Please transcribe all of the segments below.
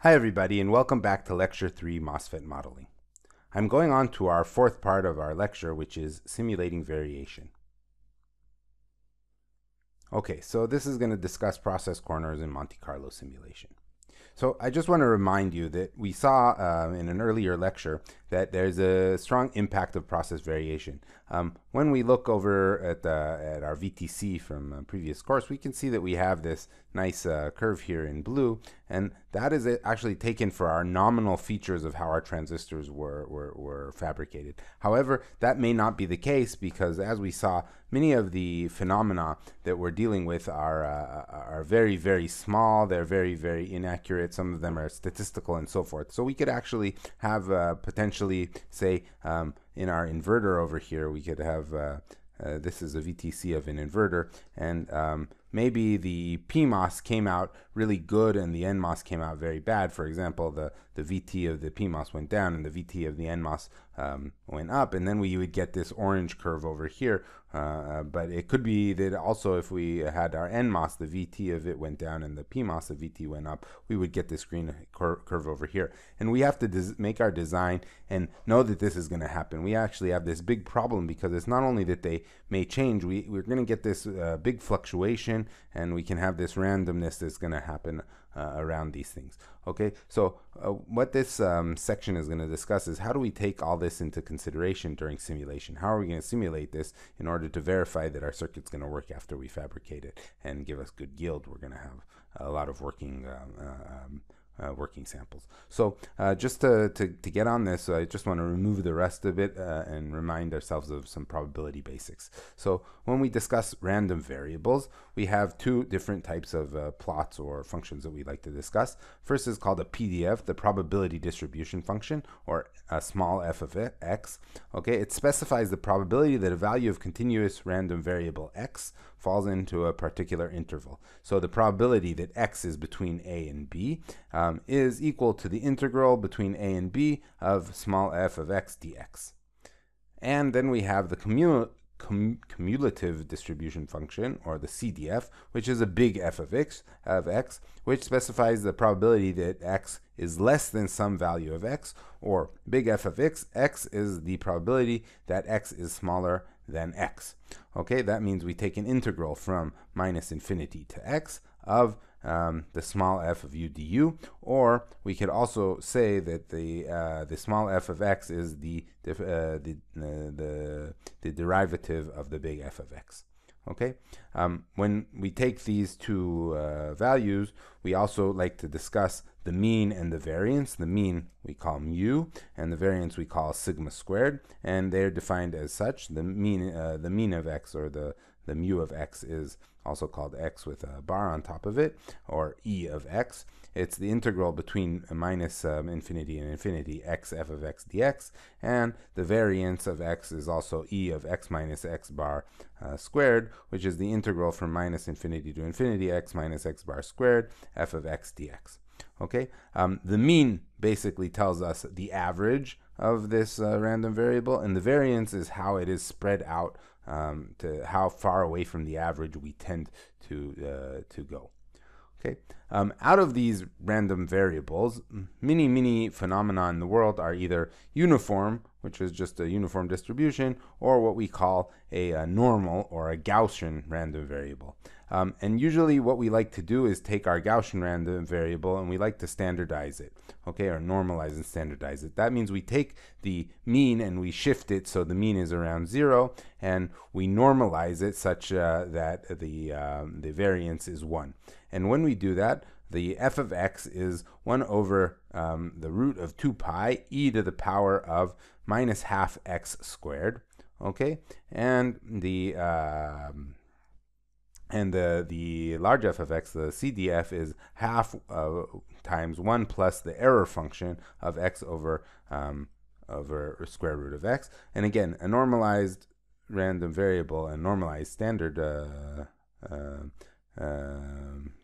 Hi everybody, and welcome back to Lecture 3, MOSFET Modeling. I'm going on to our fourth part of our lecture, which is simulating variation. Okay, so this is going to discuss process corners in Monte Carlo simulation. So I just want to remind you that we saw in an earlier lecture that there's a strong impact of process variation. When we look over at our VTC from a previous course, we can see that we have this nice curve here in blue, and that is actually taken for our nominal features of how our transistors were fabricated. However, that may not be the case because, as we saw, many of the phenomena that we're dealing with are very, very small. They're very, very inaccurate. Some of them are statistical and so forth. So we could actually have potentially, say, in our inverter over here, we could have this is a VTC of an inverter, and maybe the PMOS came out really good and the NMOS came out very bad. For example, the VT of the PMOS went down and the VT of the NMOS went up, and then we would get this orange curve over here. But it could be that also if we had our NMOS, the VT of it went down and the PMOS, the VT went up, we would get this green curve over here. And we have to make our design and know that this is going to happen. We actually have this big problem because it's not only that they may change, we're going to get this big fluctuation, and we can have this randomness that's going to happen around these things. Okay, so what this section is going to discuss is how do we take all this into consideration during simulation? How are we going to simulate this in order to verify that our circuit's going to work after we fabricate it and give us good yield? We're going to have a lot of working samples. So just to get on this, I just want to remove the rest of it and remind ourselves of some probability basics. So when we discuss random variables, we have two different types of plots or functions that we like to discuss. First is called a PDF, the probability distribution function, or a small f of x. Okay, it specifies the probability that a value of continuous random variable x falls into a particular interval. So the probability that x is between a and b is equal to the integral between a and b of small f of x dx. And then we have the cumulative distribution function, or the CDF, which is a big f of x, which specifies the probability that x is less than some value of x, or big f of x is the probability that x is smaller than x. Okay, that means we take an integral from minus infinity to x of the small f of u du, or we could also say that the small f of x is the derivative of the big f of x. Okay, when we take these two values, we also like to discuss the mean and the variance. The mean we call mu, and the variance we call sigma squared, and they're defined as such. The mean of x, or the mu of x, is also called x with a bar on top of it, or e of x. It's the integral between minus infinity and infinity, x f of x dx, and the variance of x is also e of x minus x bar squared, which is the integral from minus infinity to infinity, x minus x bar squared, f of x dx. Okay, the mean basically tells us the average of this random variable, and the variance is how it is spread out, to how far away from the average we tend to go. Okay, out of these random variables, many phenomena in the world are either uniform, which is just a uniform distribution, or what we call a normal or a Gaussian random variable. And usually what we like to do is take our Gaussian random variable and we like to standardize it, okay, or normalize and standardize it. That means we take the mean and we shift it so the mean is around 0, and we normalize it such that the variance is 1. And when we do that, the f of x is 1 over the root of 2 pi e to the power of minus half x squared. Okay, and the large f of x, the CDF, is half times 1 plus the error function of x over square root of x. And again, a normalized random variable and normalized standard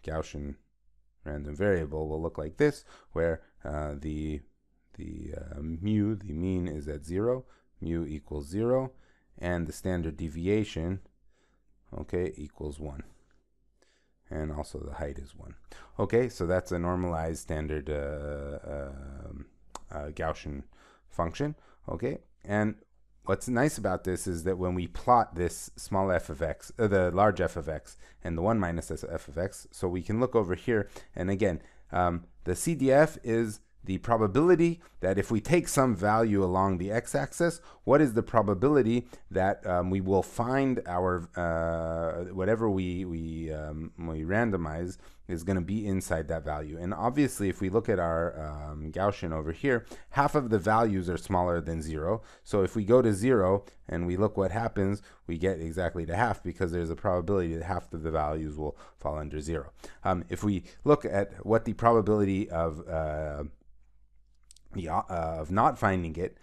Gaussian random variable will look like this, where the mu, the mean, is at 0, mu equals 0, and the standard deviation, okay, equals 1. and also the height is 1. Okay, so that's a normalized standard Gaussian function. Okay, and what's nice about this is that when we plot this small f of x, the large f of x, and the 1 minus f of x, so we can look over here, and again, the CDF is the probability that if we take some value along the x-axis, what is the probability that we will find our whatever we randomize is going to be inside that value. And obviously, if we look at our Gaussian over here, half of the values are smaller than 0. So if we go to 0 and we look what happens, we get exactly to half, because there's a probability that half of the values will fall under 0. If we look at what the probability of not finding it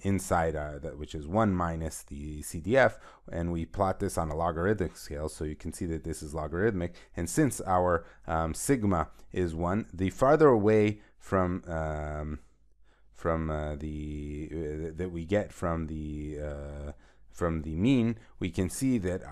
inside which is 1 minus the CDF, and we plot this on a logarithmic scale, so you can see that this is logarithmic, and since our sigma is 1, the farther away from that we get from the mean, we can see that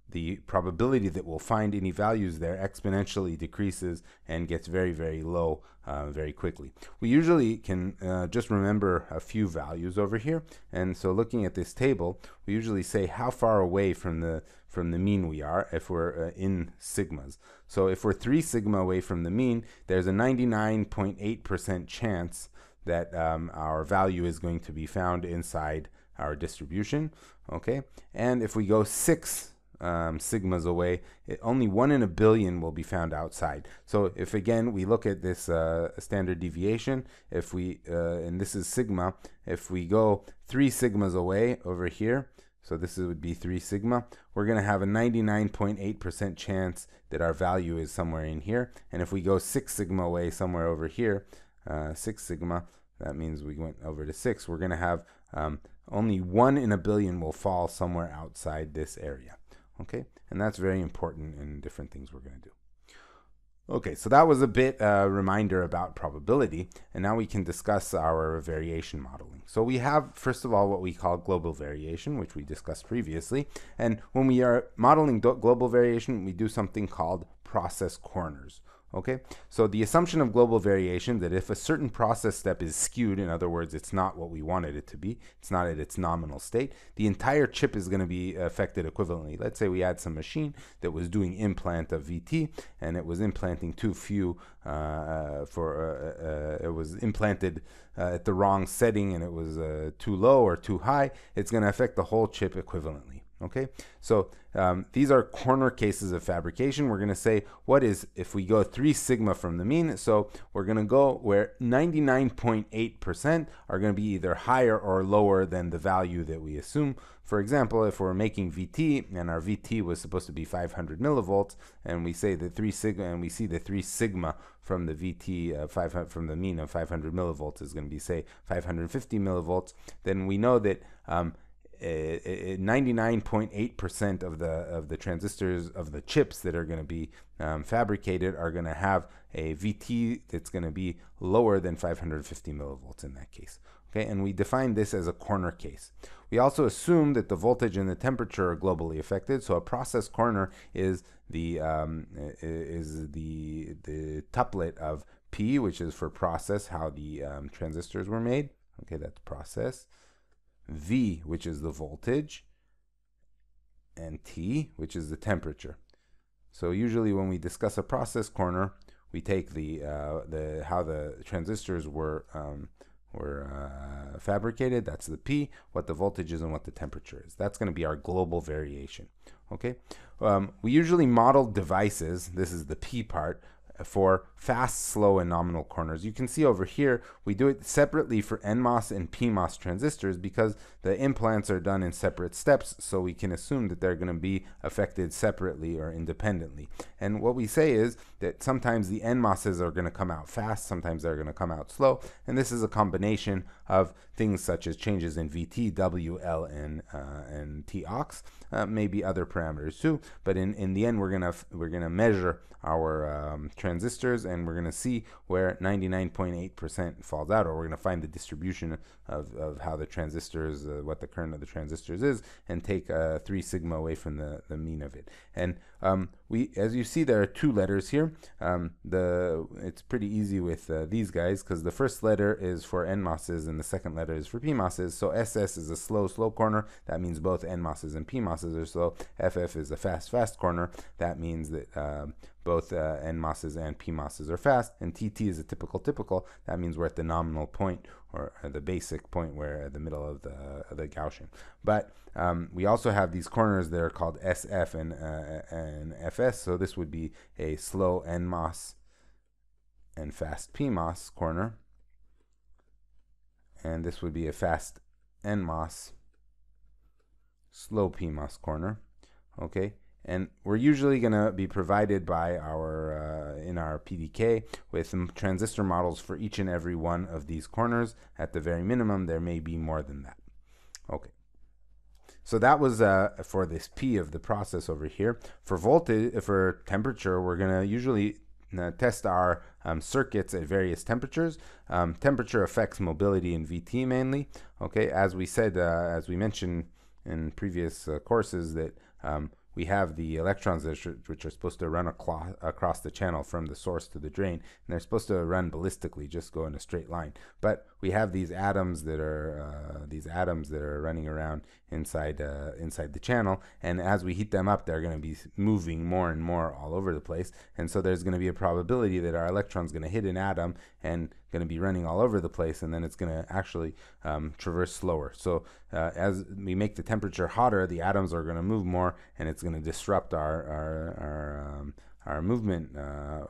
the probability that we'll find any values there exponentially decreases and gets very, very low very quickly. We usually can just remember a few values over here, and so looking at this table, we usually say how far away from the mean we are if we're in sigmas. So if we're 3 sigma away from the mean, there's a 99.8% chance that our value is going to be found inside our distribution. Okay, and if we go 6 sigmas away, only 1 in a billion will be found outside. So if again we look at this standard deviation, if we and this is sigma, if we go 3 sigmas away over here, so this would be 3 sigma, we're going to have a 99.8% chance that our value is somewhere in here. And if we go 6 sigma away somewhere over here, 6 sigma, that means we went over to 6, we're going to have only 1 in a billion will fall somewhere outside this area. Okay, and that's very important in different things we're going to do. Okay, so that was a bit reminder about probability, and now we can discuss our variation modeling. So we have, first of all, what we call global variation, which we discussed previously. And when we are modeling global variation, we do something called process corners. Okay, so the assumption of global variation that if a certain process step is skewed, in other words, it's not what we wanted it to be, it's not at its nominal state, the entire chip is going to be affected equivalently. Let's say we had some machine that was doing implant of VT, and it was implanting too few it was implanted at the wrong setting, and it was too low or too high. It's going to affect the whole chip equivalently. Okay, so these are corner cases of fabrication. We're going to say, what is if we go 3 sigma from the mean? So we're going to go where 99.8% are going to be either higher or lower than the value that we assume. For example, if we're making VT and our VT was supposed to be 500 millivolts, and we say that 3 sigma, and we see the 3 sigma from the VT from the mean of 500 millivolts is going to be, say, 550 millivolts, then we know that 99.8% of the transistors of the chips that are going to be fabricated are going to have a VT that's going to be lower than 550 millivolts in that case. Okay, and we define this as a corner case. We also assume that the voltage and the temperature are globally affected. So a process corner is the tuplet of P, which is for process, how the transistors were made. Okay, that's process. V, which is the voltage, and T, which is the temperature. So usually when we discuss a process corner, we take how the transistors were fabricated. That's the P, what the voltage is, and what the temperature is. That's going to be our global variation. Okay, we usually model devices. This is the P part, for fast, slow, and nominal corners. You can see over here, we do it separately for NMOS and PMOS transistors because the implants are done in separate steps, so we can assume that they're going to be affected separately or independently. And what we say is that sometimes the NMOSs are going to come out fast, sometimes they're going to come out slow, and this is a combination of things such as changes in VT, W, L, and TOX, maybe other parameters too, but in the end we're gonna measure our transistors, and we're going to see where 99.8% falls out, or we're going to find the distribution of how the transistors, what the current of the transistors is, and take 3 sigma away from the mean of it. And as you see, there are 2 letters here. It's pretty easy with these guys, because the first letter is for NMOSes and the second letter is for PMOSes. So SS is a slow corner. That means both NMOSes and PMOSes are slow. FF is a fast corner. That means that both NMOSes and PMOSes are fast. And TT is a typical. That means we're at the nominal point, or the basic point, where at the middle of the Gaussian. But we also have these corners that are called SF and FS. So this would be a slow NMOS and fast PMOS corner. And this would be a fast NMOS, slow PMOS corner. Okay. And we're usually going to be provided by our, in our PDK, with some transistor models for each and every one of these corners. At the very minimum, there may be more than that. Okay. So that was for this P of the process over here. For voltage, for temperature, we're going to usually test our circuits at various temperatures. Temperature affects mobility in VT mainly. Okay, as we said, as we mentioned in previous courses, that we have the electrons which are supposed to run across the channel from the source to the drain, and they're supposed to run ballistically, just go in a straight line. But we have these atoms that are running around inside the channel, and as we heat them up, they're going to be moving more and more all over the place. And so there's going to be a probability that our electron's going to hit an atom and going to be running all over the place, and then it's going to actually traverse slower. So as we make the temperature hotter, the atoms are going to move more, and it's going to disrupt our movement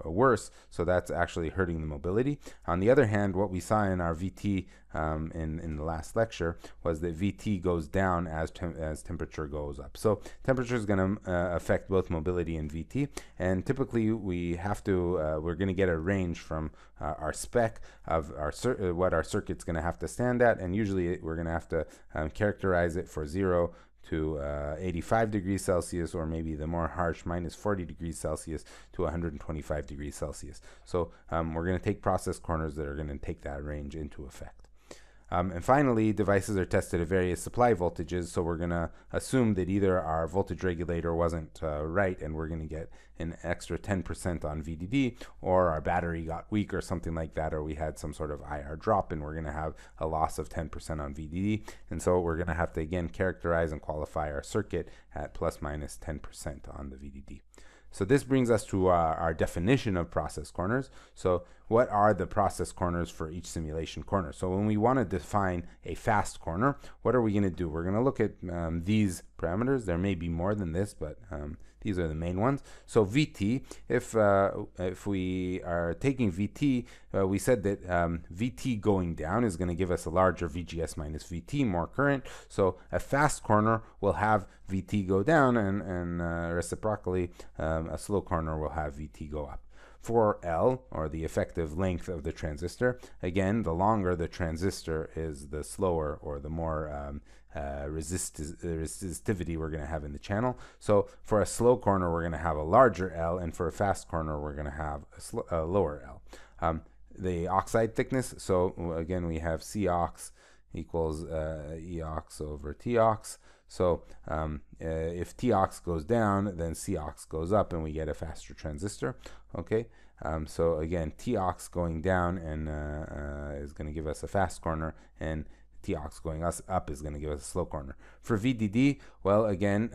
worse. So that's actually hurting the mobility. On the other hand, what we saw in our VT in the last lecture was that VT goes down as temperature goes up. So temperature is going to affect both mobility and VT, and typically we have to we're going to get a range from our spec of what our circuit's going to have to stand at, and usually we're going to have to characterize it for 0 to 85 degrees Celsius, or maybe the more harsh minus 40 degrees Celsius to 125 degrees Celsius. So we're going to take process corners that are going to take that range into effect. And finally, devices are tested at various supply voltages, so we're going to assume that either our voltage regulator wasn't right, and we're going to get an extra 10% on VDD, or our battery got weak or something like that, or we had some sort of IR drop, and we're going to have a loss of 10% on VDD. And so we're going to have to, again, characterize and qualify our circuit at plus minus 10% on the VDD. So this brings us to our definition of process corners. So what are the process corners for each simulation corner? So when we want to define a fast corner, what are we going to do? We're going to look at these parameters. There may be more than this, but these are the main ones. So VT, if we are taking VT, we said that VT going down is going to give us a larger VGS minus VT, more current. So a fast corner will have VT go down, and reciprocally, a slow corner will have VT go up. For L, or the effective length of the transistor, again, the longer the transistor is, the slower or the more resistivity we're going to have in the channel. So for a slow corner, we're going to have a larger L, and for a fast corner, we're going to have a lower L. The oxide thickness, so again, we have Cox equals Eox over Tox. So if Tox goes down, then Cox goes up, and we get a faster transistor. Okay, so again, Tox going down and is going to give us a fast corner, and Tox going up is going to give us a slow corner. For VDD, well, again,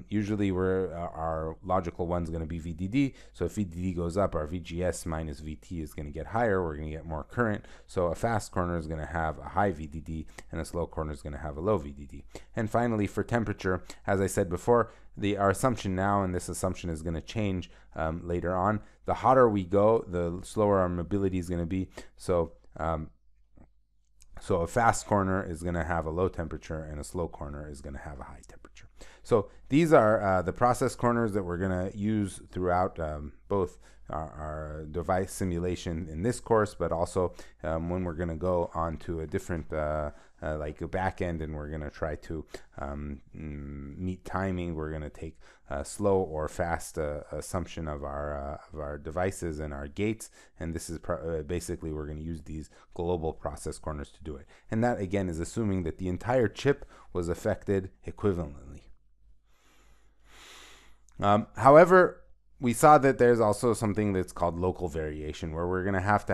usually our logical one's going to be VDD. So if VDD goes up, our VGS minus VT is going to get higher. We're going to get more current. So a fast corner is going to have a high VDD, and a slow corner is going to have a low VDD. And finally, for temperature, as I said before, our assumption now, and this assumption is going to change later on, the hotter we go, the slower our mobility is going to be. So a fast corner is going to have a low temperature, and a slow corner is going to have a high temperature. So these are the process corners that we're going to use throughout both our device simulation in this course, but also when we're going to go on to a different like a back end, and we're going to try to meet timing. We're going to take slow or fast assumption of our devices and our gates, and this is basically we're going to use these global process corners to do it. And that again is assuming that the entire chip was affected equivalently. However, we saw that there's also something that's called local variation, where we're going to have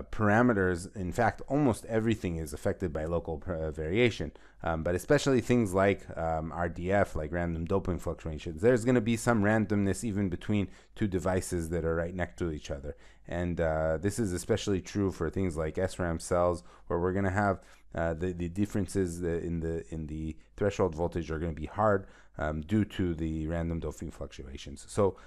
parameters. In fact, almost everything is affected by local variation, but especially things like RDF, like random doping fluctuations. There's going to be some randomness even between two devices that are right next to each other. And this is especially true for things like SRAM cells, where we're going to have the differences in the threshold voltage are going to be hard due to the random doping fluctuations. So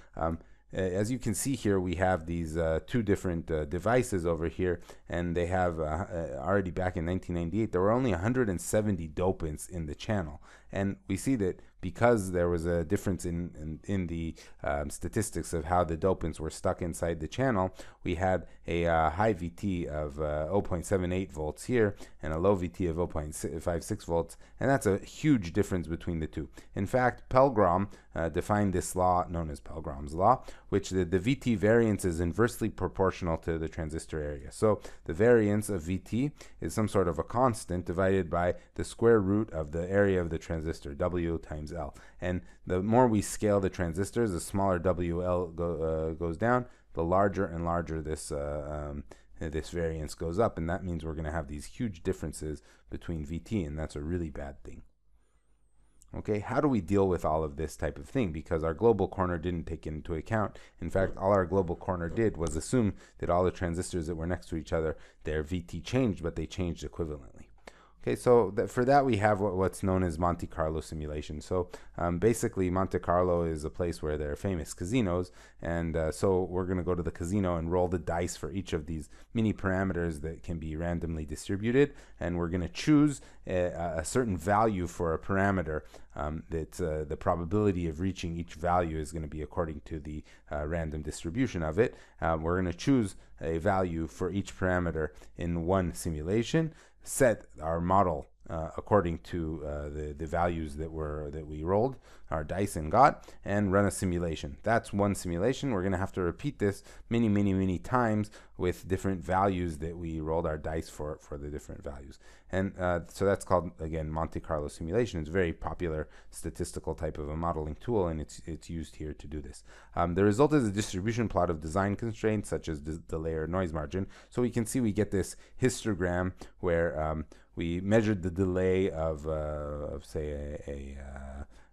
as you can see here, we have these two different devices over here, and they have already back in 1998, there were only 170 dopants in the channel. And we see that because there was a difference in the statistics of how the dopants were stuck inside the channel, we had a high VT of 0.78 volts here and a low VT of 0.56 volts, and that's a huge difference between the two. In fact, Pelgrom defined this law known as Pelgrom's law, which the VT variance is inversely proportional to the transistor area. So the variance of VT is some sort of a constant divided by the square root of the area of the transistor, W times L. And the more we scale the transistors, the smaller WL goes down, the larger and larger this this variance goes up, and that means we're going to have these huge differences between VT, and that's a really bad thing. Okay, how do we deal with all of this type of thing? Because our global corner didn't take it into account. In fact, all our global corner did was assume that all the transistors that were next to each other, their VT changed, but they changed equivalently. Okay, so for that we have what's known as Monte Carlo simulation. So basically Monte Carlo is a place where there are famous casinos, and so we're going to go to the casino and roll the dice for each of these mini parameters that can be randomly distributed, and we're going to choose a certain value for a parameter that the probability of reaching each value is going to be according to the random distribution of it. We're going to choose a value for each parameter in one simulation, set our model according to the values that we rolled our dice and got, and run a simulation. That's one simulation. We're going to have to repeat this many times with different values that we rolled our dice for the different values. And so that's called, again, Monte Carlo simulation. It's a very popular statistical type of a modeling tool, and it's used here to do this. The result is a distribution plot of design constraints such as delay or noise margin. So we can see we get this histogram where we measured the delay of say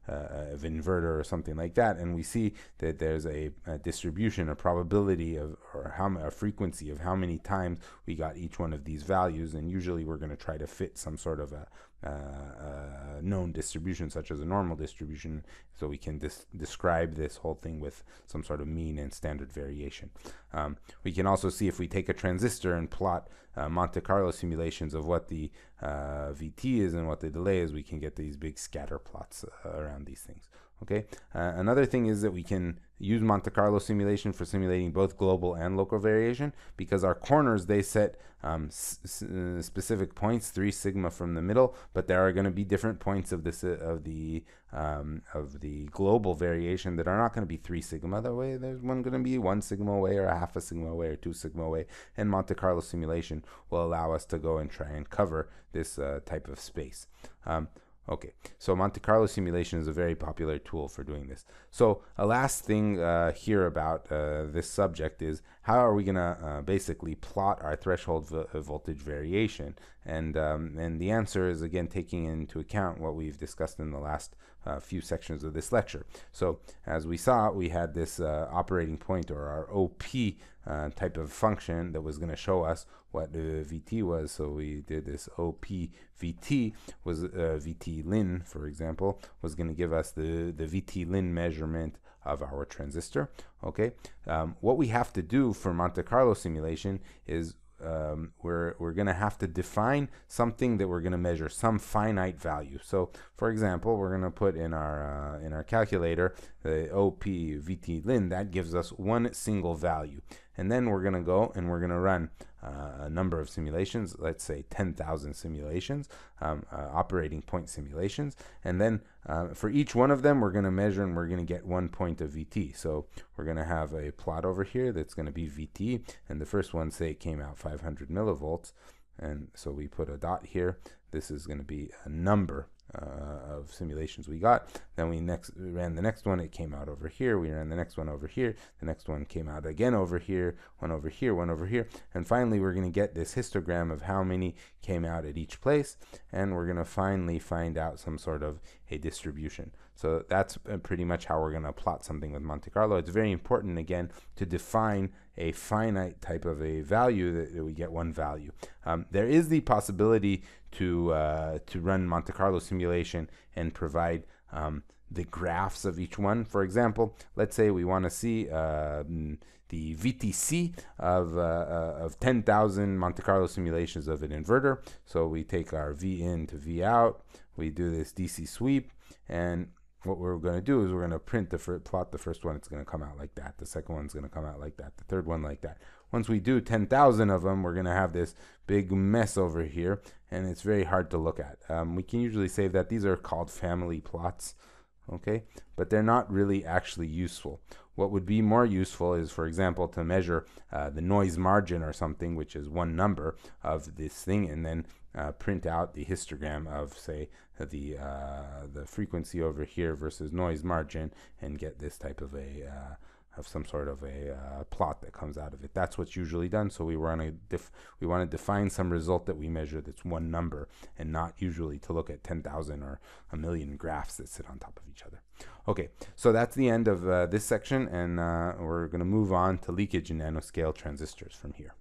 of inverter or something like that, and we see that there's a distribution, a probability of, or a frequency of how many times we got each one of these values, and usually we're going to try to fit some sort of a known distribution, such as a normal distribution, so we can describe this whole thing with some sort of mean and standard variation. We can also see if we take a transistor and plot Monte Carlo simulations of what the VT is and what the delay is, we can get these big scatter plots around these things. Okay. Another thing is that we can use Monte Carlo simulation for simulating both global and local variation, because our corners, they set specific points, 3 sigma from the middle, but there are going to be different points of this of the global variation that are not going to be 3 sigma. That way, there's one going to be 1 sigma away, or a half a sigma away, or 2 sigma away, and Monte Carlo simulation will allow us to go and try and cover this type of space. Okay, so Monte Carlo simulation is a very popular tool for doing this. So a last thing here about this subject is how are we going to basically plot our threshold voltage variation? And the answer is, again, taking into account what we've discussed in the last few sections of this lecture. So as we saw, we had this operating point, or our OP type of function that was going to show us what VT was. So we did this OP VT was VT lin, for example, was going to give us the VT lin measurement of our transistor. Okay, what we have to do for Monte Carlo simulation is we're going to have to define something that we're going to measure, some finite value. So, for example, we're going to put in our calculator the OP VT lin. That gives us one single value, and then we're going to go and we're going to run a number of simulations. Let's say 10,000 simulations, operating point simulations, and then for each one of them, we're going to measure and we're going to get 1 point of VT. So we're going to have a plot over here that's going to be VT, and the first one, say, came out 500 millivolts, and so we put a dot here. This is going to be a number of simulations we got. Then we ran the next one. It came out over here. We ran the next one over here. The next one came out again over here, one over here, one over here, and finally we're going to get this histogram of how many came out at each place, and we're going to finally find out some sort of a distribution. So that's pretty much how we're going to plot something with Monte Carlo. It's very important, again, to define a finite type of a value that we get one value. There is the possibility to run Monte Carlo simulation and provide the graphs of each one. For example, let's say we want to see the VTC of 10,000 Monte Carlo simulations of an inverter. So we take our V in to V out. We do this DC sweep, and what we're going to do is we're going to plot the first one. It's going to come out like that. The second one's going to come out like that. The third one like that. Once we do 10,000 of them, we're going to have this big mess over here, and it's very hard to look at. We can usually say that these are called family plots, okay? But they're not really actually useful. What would be more useful is, for example, to measure the noise margin or something, which is one number of this thing, and then print out the histogram of, say, the frequency over here versus noise margin, and get this type of some sort of a plot that comes out of it. That's what's usually done. So we want to define some result that we measure that's one number, and not usually to look at 10,000 or a million graphs that sit on top of each other. Okay, so that's the end of this section, and we're going to move on to leakage in nanoscale transistors from here.